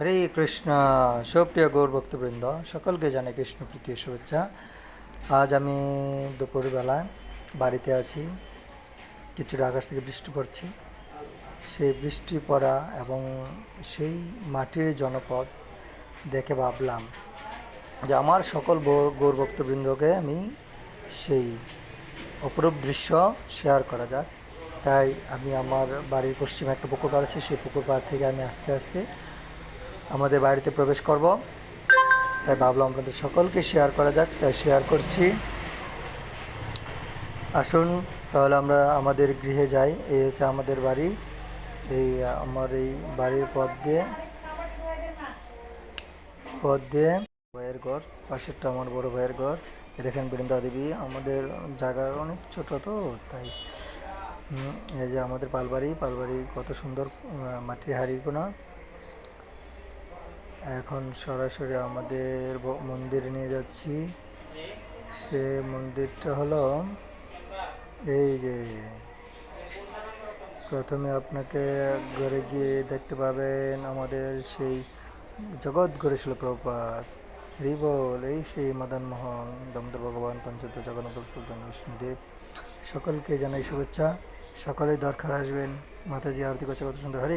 হরে কৃষ্ণ। সুপ্রিয় গৌর ভক্তবৃন্দ, সকলকে জানাই কৃষ্ণ প্রীতি শুভেচ্ছা। আজ আমি দুপুরবেলায় বাড়িতে আছি। কিছুটা আকাশ থেকে বৃষ্টি পড়ছে। সেই বৃষ্টি পড়া এবং সেই মাটির জনপদ দেখে ভাবলাম যে আমার সকল গৌর ভক্তবৃন্দকে আমি সেই অপরূপ দৃশ্য শেয়ার করা যাক। তাই আমি আমার বাড়ির পশ্চিমে একটা পুকুর পাড় আছে, সেই পুকুর পাড় থেকে আমি আস্তে আস্তে আমাদের বাড়িতে প্রবেশ করব। তাই ভাবলাম আপনাদের সকলকে শেয়ার করা যাক, তাই শেয়ার করছি। আসুন তাহলে আমরা আমাদের গৃহে যাই। এই হচ্ছে আমাদের বাড়ি। এই আমার এই বাড়ির পথ দিয়ে ভাইয়ের ঘর, পাশেরটা আমার বড় ভাইয়ের ঘর। এ দেখেন বৃন্দা দেবী। আমাদের জায়গার অনেক ছোট, তো তাই এই যে আমাদের পালবাড়ি কত সুন্দর, মাটির হাঁড়িগুলো। এখন সরাসরি আমাদের মন্দির নিয়ে যাচ্ছি। সে মন্দিরটা হলো এই যে, প্রথমে আপনাকে ঘরে গিয়ে দেখতে পাবেন আমাদের সেই জগৎ গড়েছিল প্রভুপাদ। হরি বল। এই সেই মদন মোহন দামোদর ভগবান পঞ্চত জগন্নাথ সুলতান বিষ্ণুদেব। সকলকে জানাই শুভেচ্ছা। সকলেই দরকার আসবেন। মাতাজি আরতি করছে কত সুন্দর। হরে